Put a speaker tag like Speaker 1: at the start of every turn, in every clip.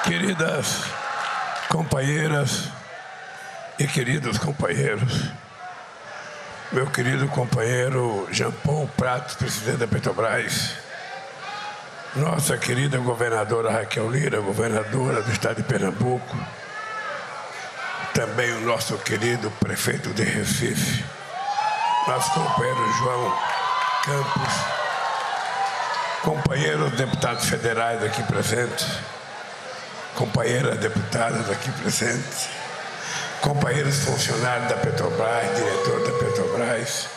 Speaker 1: Queridas companheiras e queridos companheiros, meu querido companheiro Jean Paul Prates, presidente da Petrobras, nossa querida governadora Raquel Lira, governadora do estado de Pernambuco, também o nosso querido prefeito de Recife, nosso companheiro João Campos, companheiros deputados federais aqui presentes, companheiras deputadas aqui presentes, companheiros funcionários da Petrobras, diretor da Petrobras,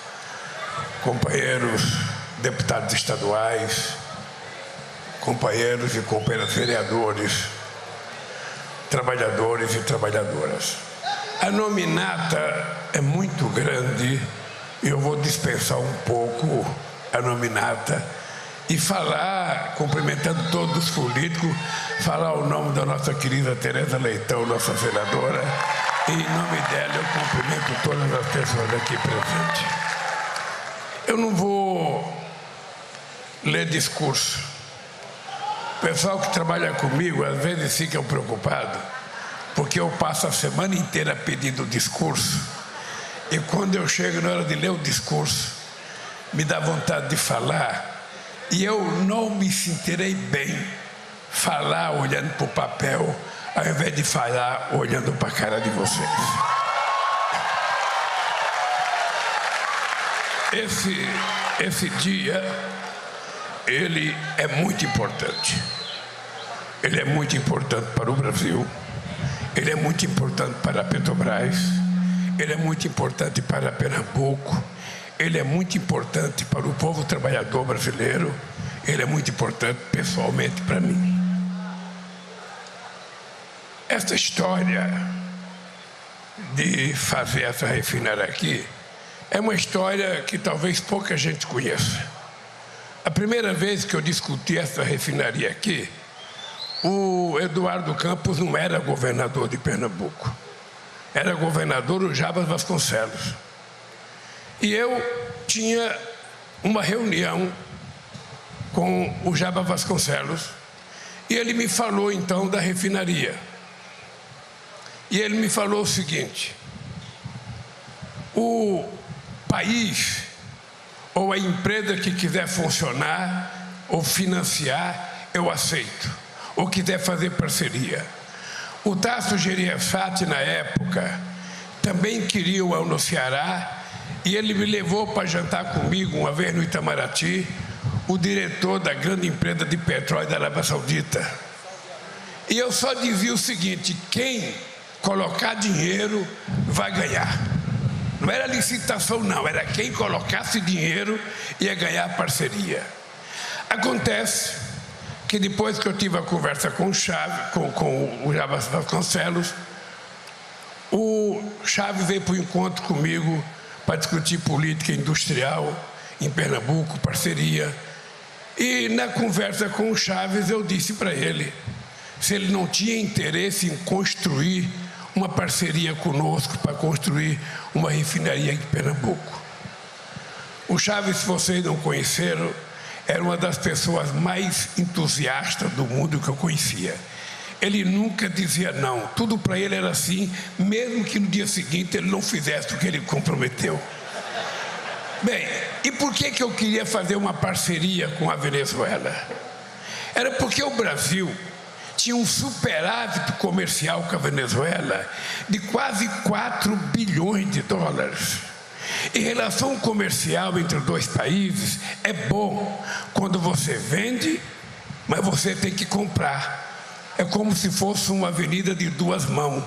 Speaker 1: companheiros deputados estaduais, companheiros e companheiras vereadores, trabalhadores e trabalhadoras. A nominata é muito grande e eu vou dispensar um pouco a nominata e falar, cumprimentando todos os políticos, falar o nome da nossa querida Tereza Leitão, nossa senadora, e em nome dela eu cumprimento todas as pessoas aqui presentes. Eu não vou ler discurso. O pessoal que trabalha comigo às vezes fica preocupado, porque eu passo a semana inteira pedindo discurso, e quando eu chego na hora de ler o discurso, me dá vontade de falar, e eu não me sentirei bem falar olhando para o papel, ao invés de falar olhando para a cara de vocês. Esse dia, ele é muito importante. Ele é muito importante para o Brasil, ele é muito importante para a Petrobras, ele é muito importante para Pernambuco, ele é muito importante para o povo trabalhador brasileiro, ele é muito importante pessoalmente para mim. Esta história de fazer essa refinaria aqui é uma história que talvez pouca gente conheça. A primeira vez que eu discuti essa refinaria aqui, o Eduardo Campos não era governador de Pernambuco, era governador o Jabas Vasconcelos. E eu tinha uma reunião com o Jabas Vasconcelos e ele me falou então da refinaria. E ele me falou o seguinte: o país ou a empresa que quiser funcionar ou financiar, eu aceito, ou quiser fazer parceria. O Tasso Gereissati, na época, também queria no Ceará, e ele me levou para jantar comigo uma vez no Itamaraty, o diretor da grande empresa de petróleo da Arábia Saudita. E eu só dizia o seguinte: quem colocar dinheiro vai ganhar. Não era licitação não, era quem colocasse dinheiro ia ganhar parceria. Acontece que depois que eu tive a conversa com o Chaves, com o Jabas Vasconcelos, o Chaves veio para o encontro comigo para discutir política industrial em Pernambuco, parceria. E na conversa com o Chaves eu disse para ele se ele não tinha interesse em construir uma parceria conosco para construir uma refinaria em Pernambuco. O Chaves, se vocês não conheceram, era uma das pessoas mais entusiastas do mundo que eu conhecia. Ele nunca dizia não, tudo para ele era assim, mesmo que no dia seguinte ele não fizesse o que ele comprometeu. Bem, e por que eu queria fazer uma parceria com a Venezuela? Era porque o Brasil tinha um superávit comercial com a Venezuela de quase 4 bilhões de dólares. E relação comercial entre os dois países é bom quando você vende, mas você tem que comprar. É como se fosse uma avenida de duas mãos.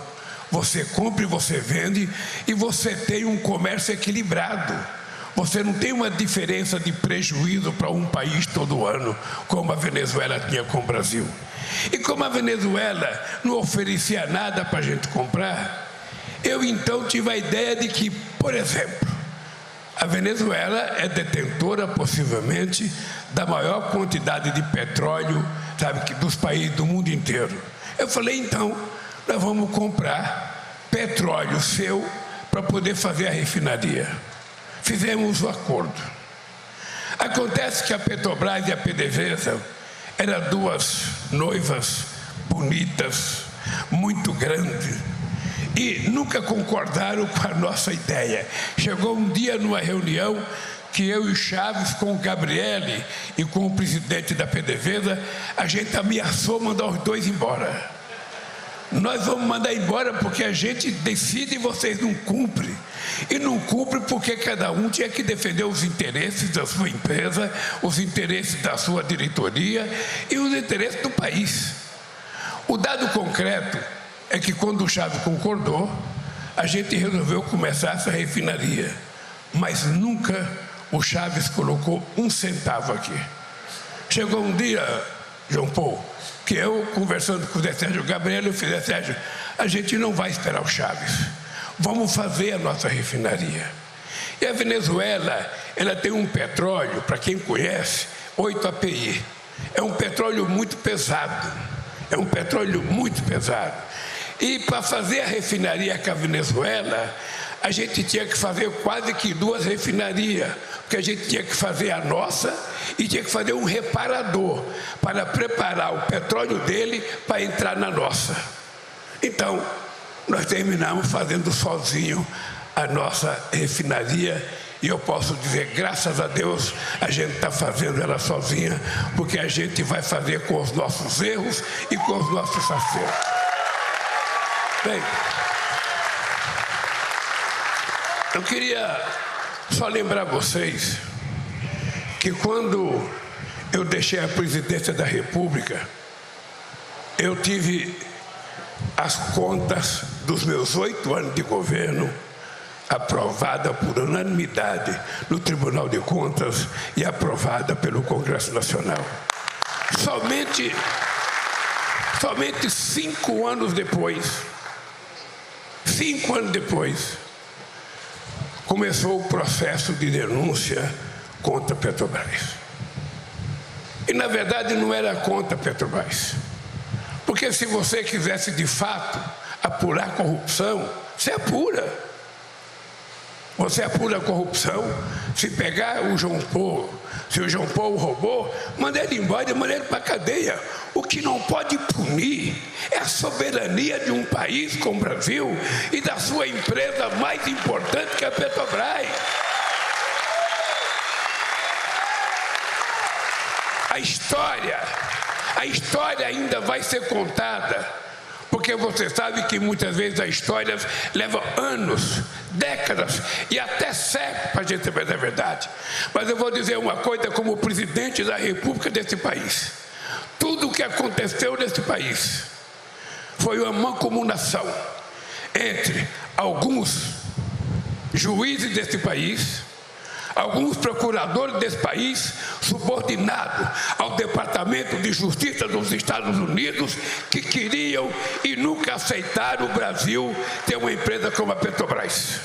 Speaker 1: Você compra e você vende, e você tem um comércio equilibrado. Você não tem uma diferença de prejuízo para um país todo ano, como a Venezuela tinha com o Brasil. E como a Venezuela não oferecia nada para a gente comprar, eu então tive a ideia de que, por exemplo, a Venezuela é detentora, possivelmente, da maior quantidade de petróleo, sabe, dos países do mundo inteiro. Eu falei, então, nós vamos comprar petróleo seu para poder fazer a refinaria. Fizemos o acordo. Acontece que a Petrobras e a PDVSA eram duas noivas bonitas, muito grandes, e nunca concordaram com a nossa ideia. Chegou um dia numa reunião que eu e o Chaves, com o Gabriele e com o presidente da PDVSA, a gente ameaçou mandar os dois embora. Nós vamos mandar embora porque a gente decide e vocês não cumprem. E não cumprem porque cada um tinha que defender os interesses da sua empresa, os interesses da sua diretoria e os interesses do país. O dado concreto é que quando o Chaves concordou, a gente resolveu começar essa refinaria. Mas nunca o Chaves colocou um centavo aqui. Chegou um dia, João Paulo, que eu, conversando com o Zé Sérgio Gabriel, eu fiz: Zé Sérgio, a gente não vai esperar o Chaves, vamos fazer a nossa refinaria. E a Venezuela, ela tem um petróleo, para quem conhece, 8 API. É um petróleo muito pesado, E para fazer a refinaria com a Venezuela, a gente tinha que fazer quase que 2 refinarias, porque a gente tinha que fazer a nossa e tinha que fazer um reparador para preparar o petróleo dele para entrar na nossa. Então, nós terminamos fazendo sozinho a nossa refinaria, e eu posso dizer, graças a Deus, a gente está fazendo ela sozinha, porque a gente vai fazer com os nossos erros e com os nossos acertos. Bem, eu queria só lembrar vocês que quando eu deixei a presidência da República, eu tive as contas dos meus 8 anos de governo aprovada por unanimidade no Tribunal de Contas e aprovada pelo Congresso Nacional. Somente 5 anos depois, começou o processo de denúncia contra a Petrobras. E, na verdade, não era contra a Petrobras. Porque se você quisesse, de fato, apurar corrupção, você apura. Você apura a corrupção. Se pegar o João Paulo, se o João Paulo roubou, manda ele embora e manda ele para a cadeia. O que não pode punir é a soberania de um país como o Brasil e da sua empresa mais importante, que é a Petrobras. A história ainda vai ser contada, porque você sabe que muitas vezes a história leva anos, décadas e até séculos para a gente saber da verdade. Mas eu vou dizer uma coisa como presidente da República desse país: tudo o que aconteceu nesse país foi uma mancomunação entre alguns juízes desse país, alguns procuradores desse país, subordinados ao Departamento de Justiça dos Estados Unidos, que queriam e nunca aceitaram o Brasil ter uma empresa como a Petrobras.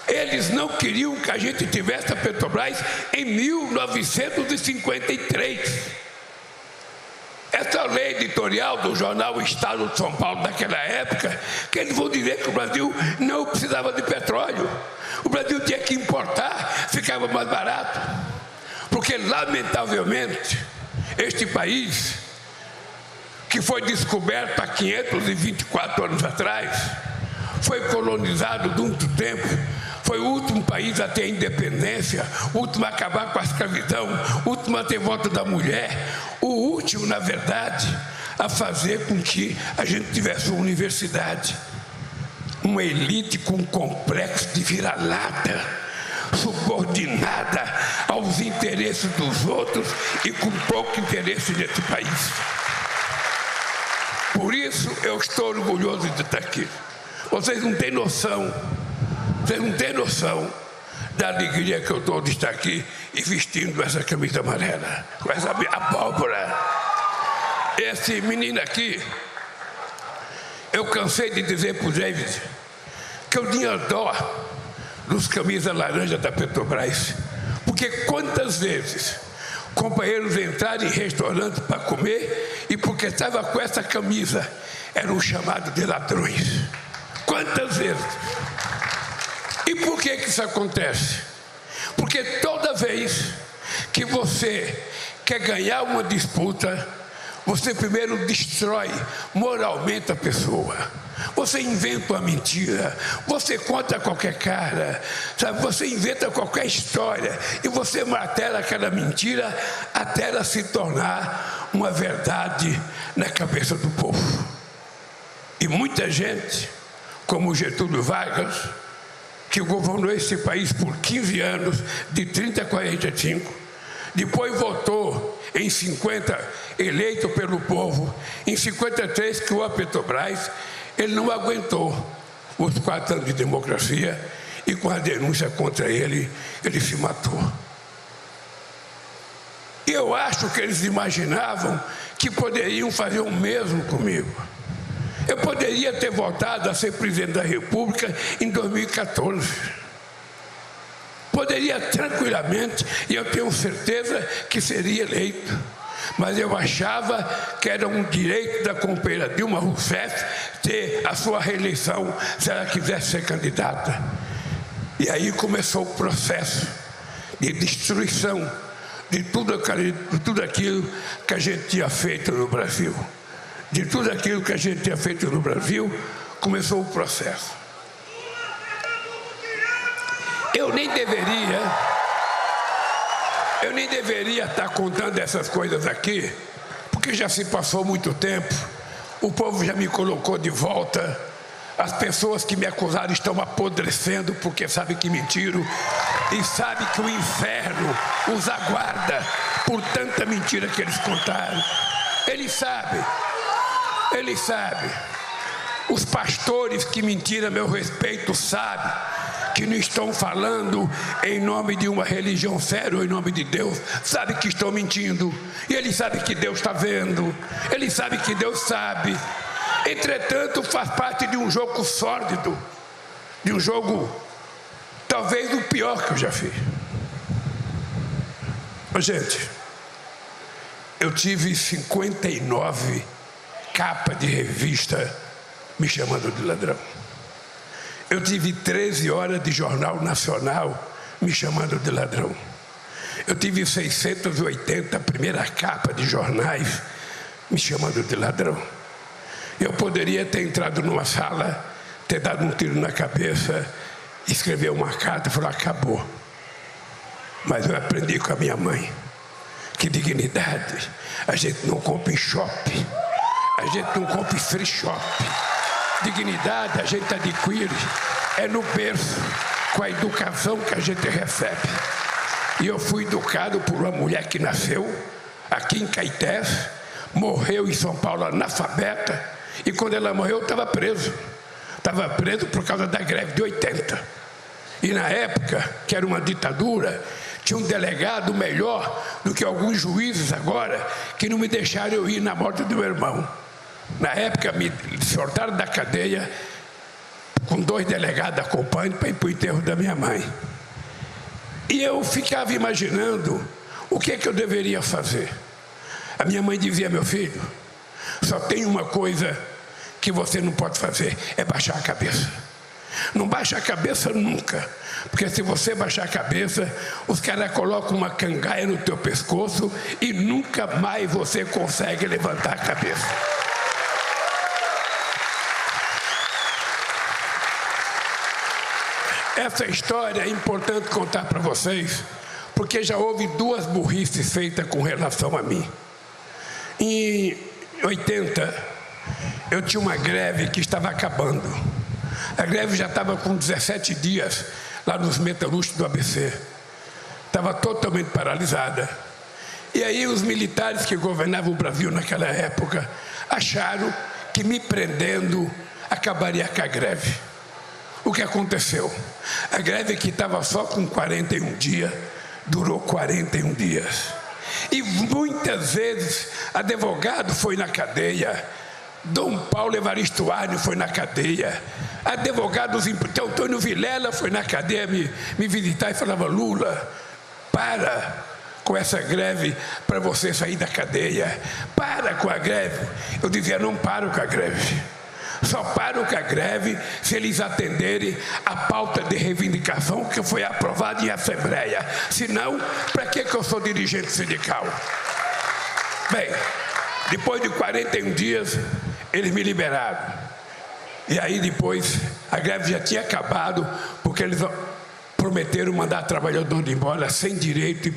Speaker 1: Eles não queriam que a gente tivesse a Petrobras em 1953. Essa lei editorial do jornal Estado de São Paulo daquela época, que eles vão dizer que o Brasil não precisava de petróleo. O Brasil tinha que importar, ficava mais barato. Porque, lamentavelmente, este país, que foi descoberto há 524 anos atrás, foi colonizado durante muito tempo, foi o último país a ter a independência, o último a acabar com a escravidão, o último a ter voto da mulher, o último, na verdade, a fazer com que a gente tivesse uma universidade, uma elite com um complexo de vira-lata, subordinada aos interesses dos outros e com pouco interesse nesse país. Por isso eu estou orgulhoso de estar aqui. Vocês não têm noção da alegria que eu estou de estar aqui e vestindo essa camisa amarela, com essa abóbora. Esse menino aqui, eu cansei de dizer para o David que eu tinha dó dos camisas laranja da Petrobras, porque quantas vezes companheiros entraram em restaurante para comer e porque estava com essa camisa eram chamados de ladrões. Quantas vezes? E por que isso acontece? Porque toda vez que você quer ganhar uma disputa, você primeiro destrói moralmente a pessoa. Você inventa uma mentira, você conta qualquer cara, sabe? Você inventa qualquer história e você martela aquela mentira até ela se tornar uma verdade na cabeça do povo. E muita gente, como Getúlio Vargas, que governou esse país por 15 anos, de 30 a 45, depois votou em 50, eleito pelo povo, em 53 criou a Petrobras, ele não aguentou os 4 anos de democracia e com a denúncia contra ele, ele se matou. E eu acho que eles imaginavam que poderiam fazer o mesmo comigo. Eu poderia ter voltado a ser presidente da República em 2014. Poderia tranquilamente, e eu tenho certeza que seria eleito. Mas eu achava que era um direito da companheira Dilma Rousseff ter a sua reeleição se ela quisesse ser candidata. E aí começou o processo de destruição de tudo aquilo que a gente tinha feito no Brasil. De tudo aquilo que a gente tinha feito no Brasil, começou o processo. Eu nem deveria estar contando essas coisas aqui, porque já se passou muito tempo, o povo já me colocou de volta, as pessoas que me acusaram estão apodrecendo porque sabem que mentiram e sabem que o inferno os aguarda por tanta mentira que eles contaram. Eles sabem. Os pastores que mentiram a meu respeito sabem que não estão falando em nome de uma religião séria ou em nome de Deus, sabem que estão mentindo. E eles sabem que Deus está vendo, eles sabem que Deus sabe. Entretanto, faz parte de um jogo sórdido, de um jogo talvez o pior que eu já fiz. Mas, gente, eu tive 59 capas de revista me chamando de ladrão. Eu tive 13 horas de jornal nacional me chamando de ladrão. Eu tive 680 primeiras capas de jornais me chamando de ladrão. Eu poderia ter entrado numa sala, ter dado um tiro na cabeça, escrever uma carta e falar, acabou. Mas eu aprendi com a minha mãe que dignidade a gente não compra em shopping, a gente não compra em free shop. Dignidade a gente adquire é no berço, com a educação que a gente recebe. E eu fui educado por uma mulher que nasceu aqui em Caetés, morreu em São Paulo analfabeta, e quando ela morreu eu estava preso. Estava preso por causa da greve de 80. E na época, que era uma ditadura, tinha um delegado melhor do que alguns juízes agora, que não me deixaram eu ir na morte do meu irmão. Na época, me soltaram da cadeia com 2 delegados acompanhando para ir para o enterro da minha mãe. E eu ficava imaginando o que eu deveria fazer. A minha mãe dizia, meu filho, só tem uma coisa que você não pode fazer, é baixar a cabeça. Não baixa a cabeça nunca, porque se você baixar a cabeça, os caras colocam uma cangaia no teu pescoço e nunca mais você consegue levantar a cabeça. Essa história é importante contar para vocês, porque já houve 2 burrices feitas com relação a mim. Em 80, eu tinha uma greve que estava acabando. A greve já estava com 17 dias lá nos metalúrgicos do ABC. Estava totalmente paralisada. E aí os militares que governavam o Brasil naquela época acharam que me prendendo acabaria com a greve. O que aconteceu? A greve que estava só com 41 dias, durou 41 dias. E muitas vezes, advogado foi na cadeia, Dom Paulo Evaristo Arne foi na cadeia, advogados, Antônio Vilela foi na cadeia me visitar e falava, Lula, para com essa greve para você sair da cadeia, para com a greve. Eu dizia, não paro com a greve. Só paro com a greve se eles atenderem a pauta de reivindicação que foi aprovada em Assembleia. Senão, para que eu sou dirigente sindical? Bem, Depois de 41 dias, eles me liberaram. E aí depois, a greve já tinha acabado, porque eles prometeram mandar trabalhador embora sem direito e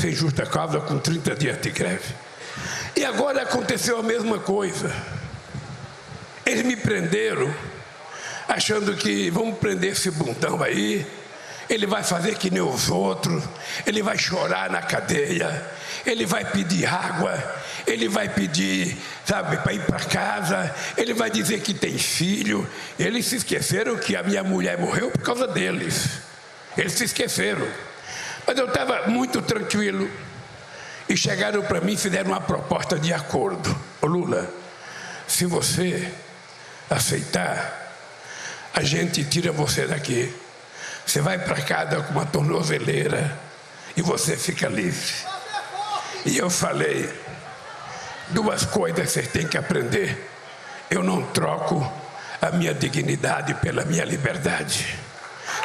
Speaker 1: sem justa causa, com 30 dias de greve. E agora aconteceu a mesma coisa. Eles me prenderam, achando que vamos prender esse bundão aí, ele vai fazer que nem os outros, ele vai chorar na cadeia, ele vai pedir água, ele vai pedir, sabe, para ir para casa, ele vai dizer que tem filho. Eles se esqueceram que a minha mulher morreu por causa deles. Eles se esqueceram. Mas eu estava muito tranquilo. E chegaram para mim e fizeram uma proposta de acordo. Ô Lula, se você aceitar, a gente tira você daqui. Você vai para casa com uma tornozeleira e você fica livre. E eu falei, duas coisas você tem que aprender. Eu não troco a minha dignidade pela minha liberdade.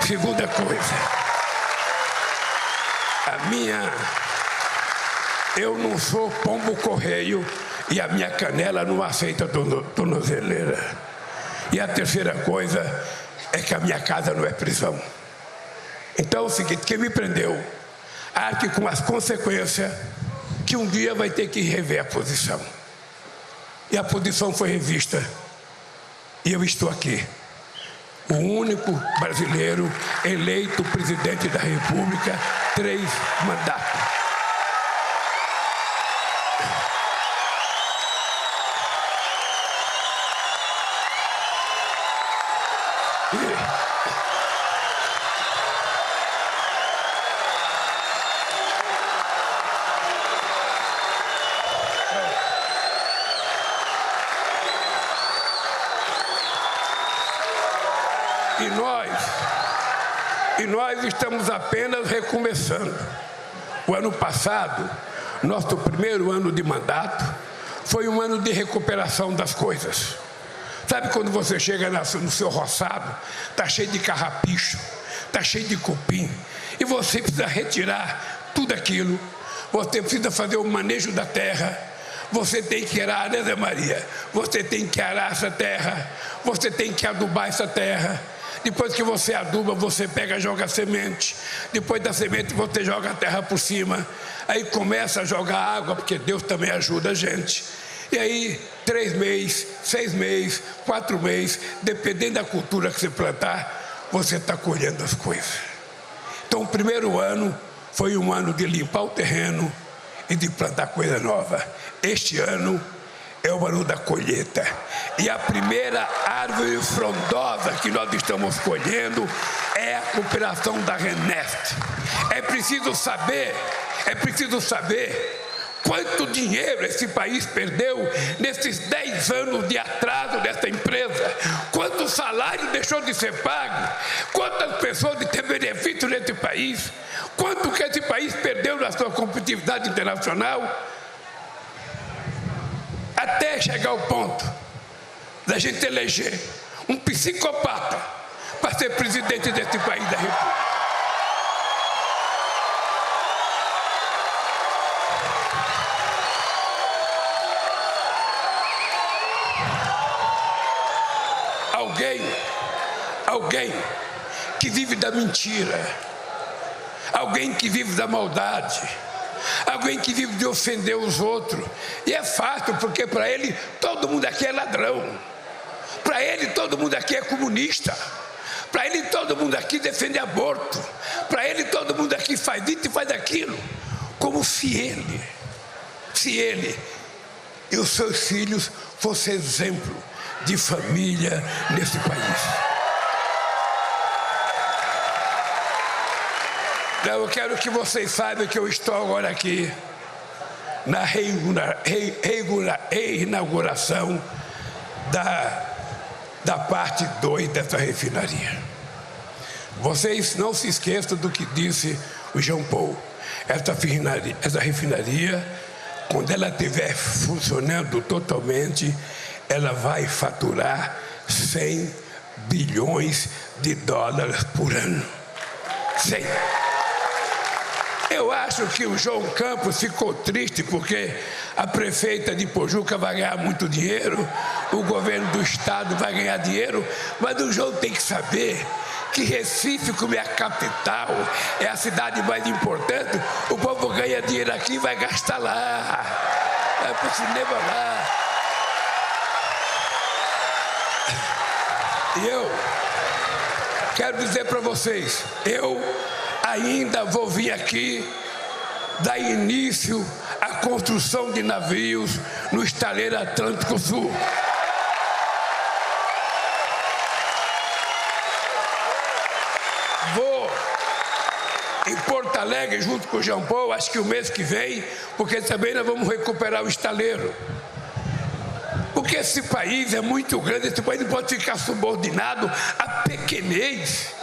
Speaker 1: Segunda coisa, eu não sou pombo correio e a minha canela não aceita tornozeleira. E a terceira coisa é que a minha casa não é prisão. Então é o seguinte, quem me prendeu, arque com as consequências que um dia vai ter que rever a posição. E a posição foi revista. E eu estou aqui. O único brasileiro eleito presidente da República, 3 mandatos. E nós estamos apenas recomeçando. O ano passado, nosso primeiro ano de mandato, foi um ano de recuperação das coisas. Sabe quando você chega no seu roçado, está cheio de carrapicho, está cheio de cupim, e você precisa retirar tudo aquilo, você precisa fazer o manejo da terra, você tem que arar, né, Zé Maria? Você tem que arar essa terra, você tem que adubar essa terra. Depois que você aduba, você pega e joga a semente. Depois da semente, você joga a terra por cima. Aí começa a jogar água, porque Deus também ajuda a gente. E aí, 3 meses, 6 meses, 4 meses, dependendo da cultura que você plantar, você está colhendo as coisas. Então, o primeiro ano foi um ano de limpar o terreno e de plantar coisa nova. Este ano é o ano da colheita. E a primeira árvore frondosa que nós estamos colhendo é a cooperação da RENEST. É preciso saber quanto dinheiro esse país perdeu nesses 10 anos de atraso dessa empresa. Quanto salário deixou de ser pago? Quantas pessoas de ter benefício nesse país? Quanto que esse país perdeu na sua competitividade internacional? Até chegar ao ponto da gente eleger um psicopata para ser presidente desse país da República. Alguém que vive da mentira, alguém que vive da maldade, alguém que vive de ofender os outros. E é fácil, porque para ele todo mundo aqui é ladrão, para ele todo mundo aqui é comunista, para ele todo mundo aqui defende aborto, para ele todo mundo aqui faz isso e faz aquilo, como se ele e os seus filhos fossem exemplo de família nesse país. Eu quero que vocês saibam que eu estou agora aqui na reinauguração da parte 2 dessa refinaria. Vocês não se esqueçam do que disse o João Paulo. Essa refinaria, quando ela estiver funcionando totalmente, ela vai faturar 100 bilhões de dólares por ano. 100. Eu acho que o João Campos ficou triste porque a prefeita de Pojuca vai ganhar muito dinheiro, o governo do estado vai ganhar dinheiro, mas o João tem que saber que Recife, como é a capital, é a cidade mais importante, o povo ganha dinheiro aqui e vai gastar lá, vai para o cinema lá. E eu quero dizer para vocês, eu ainda vou vir aqui dar início à construção de navios no estaleiro Atlântico Sul. Vou em Porto Alegre junto com o Jean Paul, acho que o mês que vem, porque também nós vamos recuperar o estaleiro. Porque esse país é muito grande, esse país não pode ficar subordinado à pequenez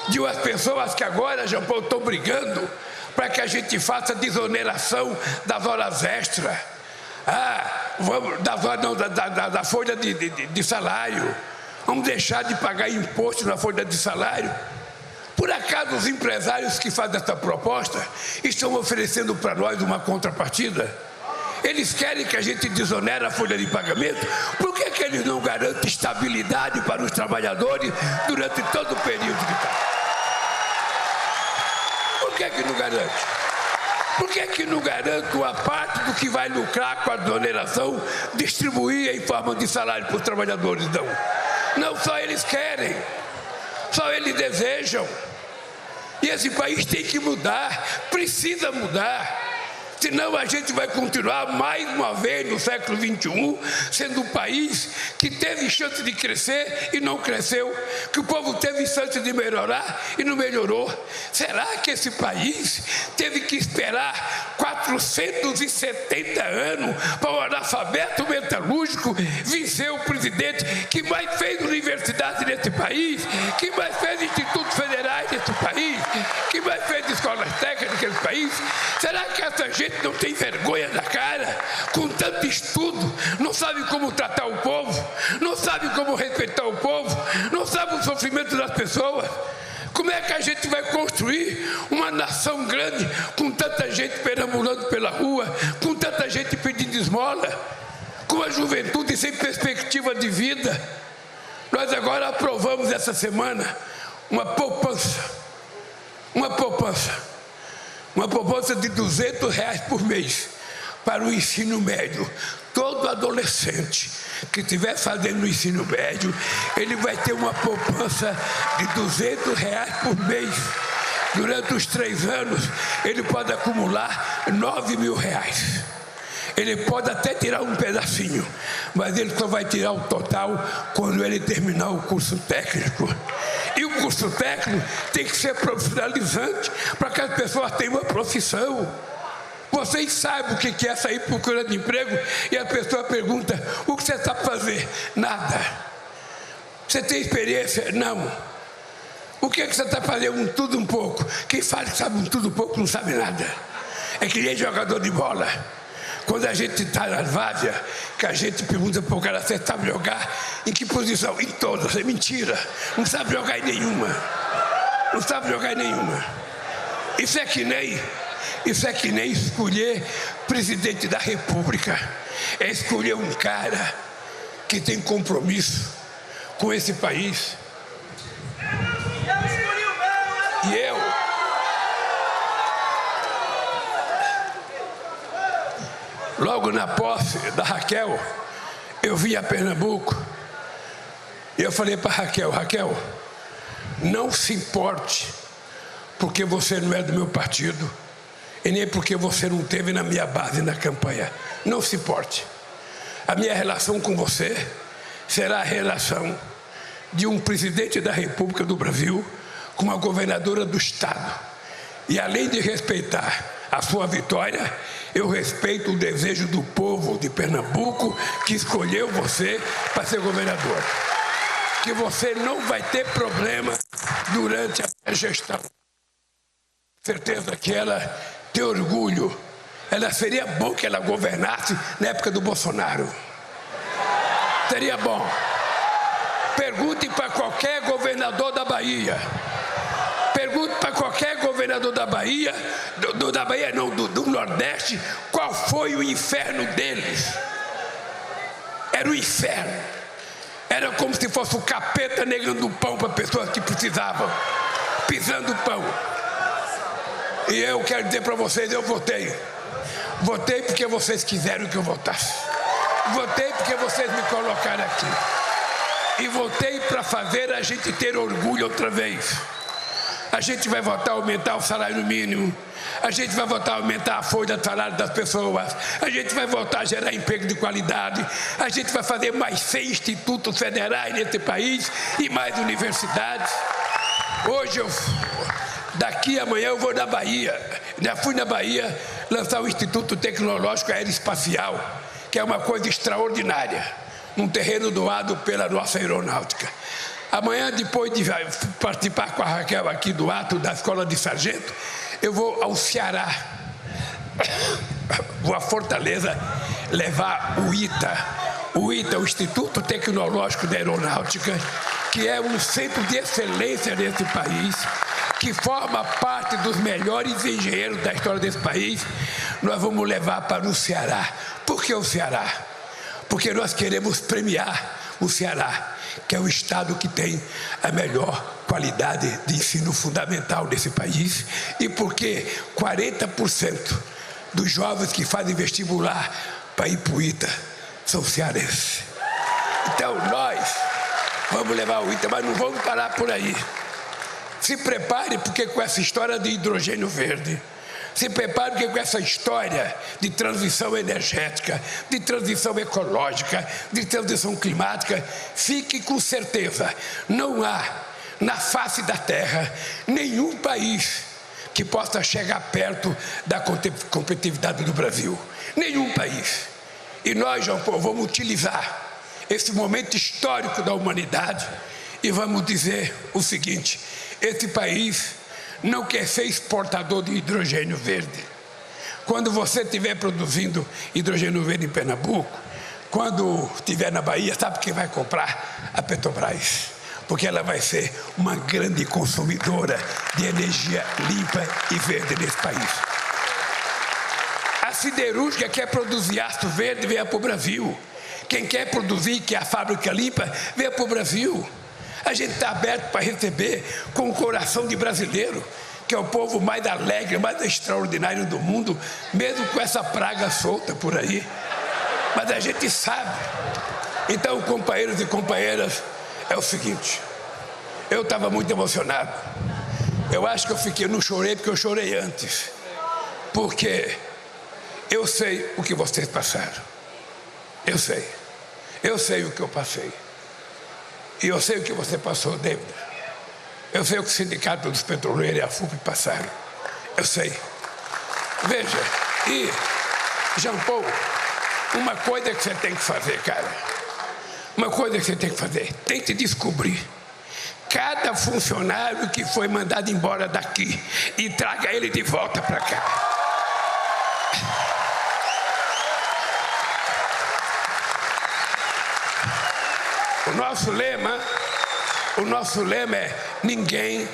Speaker 1: de umas pessoas que agora, Jean Paul, estão brigando para que a gente faça desoneração das horas extras, da folha de salário. Vamos deixar de pagar imposto na folha de salário. Por acaso os empresários que fazem essa proposta estão oferecendo para nós uma contrapartida? Eles querem que a gente desonere a folha de pagamento? Por que eles não garantem estabilidade para os trabalhadores durante todo o período que está? Por que não garante? Por que não garante uma parte do que vai lucrar com a desoneração distribuir em forma de salário para os trabalhadores? Não só eles querem, só eles desejam. E esse país tem que mudar, precisa mudar. Senão a gente vai continuar mais uma vez no século XXI sendo um país que teve chance de crescer e não cresceu, que o povo teve chance de melhorar e não melhorou. Será que esse país teve que esperar 470 anos para o analfabeto metalúrgico vencer o presidente que mais fez universidade nesse país, que mais fez institutos federais nesse país, que mais fez escolas técnicas nesse país? Será que essa gente não tem vergonha na cara, com tanto estudo, não sabe como tratar o povo, não sabe como respeitar o povo, não sabe o sofrimento das pessoas? Como é que a gente vai construir uma nação grande com tanta gente perambulando pela rua, com tanta gente pedindo esmola, com a juventude sem perspectiva de vida? Nós agora aprovamos essa semana uma poupança de R$200 por mês para o ensino médio. Todo adolescente que estiver fazendo o ensino médio, ele vai ter uma poupança de R$200 por mês. Durante os 3 anos, ele pode acumular R$9.000. Ele pode até tirar um pedacinho, mas ele só vai tirar o total quando ele terminar o curso técnico. E o curso técnico tem que ser profissionalizante para que as pessoas tenham uma profissão. Vocês sabem o que é sair procurando emprego e a pessoa pergunta: o que você sabe fazer? Nada. Você tem experiência? Não. O que você está fazendo? Tudo um pouco. Quem fala que sabe tudo um pouco não sabe nada. É que nem jogador de bola. Quando a gente está na várzea, que a gente pergunta para o cara: você sabe jogar em que posição? Em todas. É mentira. Não sabe jogar em nenhuma. Não sabe jogar em nenhuma. Isso é que nem escolher presidente da República. É escolher um cara que tem compromisso com esse país. E eu logo na posse da Raquel, eu vim a Pernambuco e eu falei para Raquel, não se importe porque você não é do meu partido e nem porque você não esteve na minha base na campanha. Não se importe. A minha relação com você será a relação de um presidente da República do Brasil com uma governadora do estado. E além de respeitar a sua vitória, eu respeito o desejo do povo de Pernambuco que escolheu você para ser governador. Que você não vai ter problema durante a gestão. Certeza que ela tem orgulho. Seria bom que ela governasse na época do Bolsonaro. Seria bom. Pergunte para qualquer governador da Bahia. Pergunte para qualquer governador governador da Bahia, do Nordeste, qual foi o inferno deles? Era o inferno. Era como se fosse o capeta negando pão para pessoas que precisavam, pisando pão. E eu quero dizer para vocês, eu votei. Votei porque vocês quiseram que eu votasse. Votei porque vocês me colocaram aqui. E votei para fazer a gente ter orgulho outra vez. A gente vai votar aumentar o salário mínimo. A gente vai votar aumentar a folha de salário das pessoas. A gente vai votar gerar emprego de qualidade. A gente vai fazer mais 100 institutos federais nesse país e mais universidades. Hoje daqui amanhã eu vou na Bahia. Já fui na Bahia lançar o Instituto Tecnológico Aeroespacial, que é uma coisa extraordinária, num terreno doado pela nossa aeronáutica. Amanhã, depois de participar com a Raquel aqui do ato da Escola de Sargento, eu vou ao Ceará, vou a Fortaleza levar o ITA, o Instituto Tecnológico da Aeronáutica, que é um centro de excelência desse país, que forma parte dos melhores engenheiros da história desse país. Nós vamos levar para o Ceará. Por que o Ceará? Porque nós queremos premiar o Ceará, que é o estado que tem a melhor qualidade de ensino fundamental desse país, e porque 40% dos jovens que fazem vestibular para ir para o ITA são cearenses. Então nós vamos levar o ITA, mas não vamos parar por aí. Se prepare, porque com essa história de hidrogênio verde, se prepare, porque com essa história de transição energética, de transição ecológica, de transição climática, fique com certeza, não há na face da terra nenhum país que possa chegar perto da competitividade do Brasil. Nenhum país. E nós, João Paulo, vamos utilizar esse momento histórico da humanidade e vamos dizer o seguinte: esse país não quer ser exportador de hidrogênio verde. Quando você estiver produzindo hidrogênio verde em Pernambuco, quando estiver na Bahia, sabe quem vai comprar? A Petrobras. Porque ela vai ser uma grande consumidora de energia limpa e verde nesse país. A siderúrgica quer produzir aço verde, venha para o Brasil. Quem quer produzir, que é a fábrica limpa, venha para o Brasil. A gente está aberto para receber com o coração de brasileiro, que é o povo mais alegre, mais extraordinário do mundo, mesmo com essa praga solta por aí. Mas a gente sabe. Então, companheiros e companheiras, é o seguinte: eu estava muito emocionado. Eu acho que eu não chorei porque eu chorei antes. Porque eu sei o que vocês passaram. Eu sei o que eu passei. E eu sei o que você passou, David. Eu sei o que o Sindicato dos Petroleiros e a FUP passaram. Eu sei. Veja, e, João Paulo, uma coisa que você tem que fazer, cara. Uma coisa que você tem que fazer. Tente descobrir cada funcionário que foi mandado embora daqui e traga ele de volta para cá. O nosso lema é: ninguém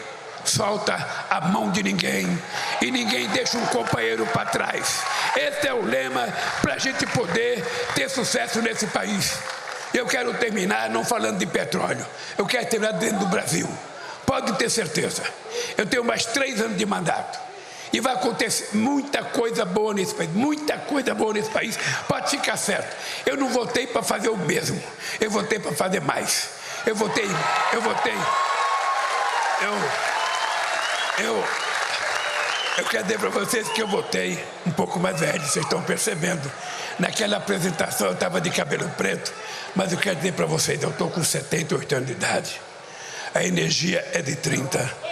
Speaker 1: solta a mão de ninguém e ninguém deixa um companheiro para trás. Esse é o lema para a gente poder ter sucesso nesse país. Eu quero terminar não falando de petróleo, eu quero terminar dentro do Brasil. Pode ter certeza, eu tenho mais 3 anos de mandato e vai acontecer muita coisa boa nesse país, muita coisa boa nesse país, pode ficar certo. Eu não votei para fazer o mesmo, eu votei para fazer mais. Eu quero dizer para vocês que eu votei um pouco mais velho, vocês estão percebendo. Naquela apresentação eu estava de cabelo preto, mas eu quero dizer para vocês, eu estou com 78 anos de idade, a energia é de 30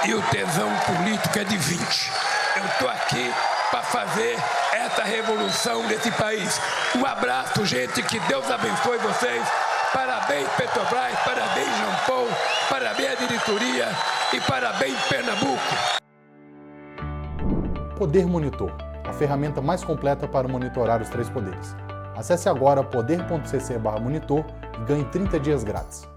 Speaker 1: e o tesão político é de 20. Eu estou aqui para fazer essa revolução desse país. Um abraço, gente, que Deus abençoe vocês. Parabéns, Petrobras, parabéns, João Paulo, parabéns, a diretoria e parabéns, Pernambuco.
Speaker 2: Poder Monitor, a ferramenta mais completa para monitorar os 3 poderes. Acesse agora poder.cc/monitor e ganhe 30 dias grátis.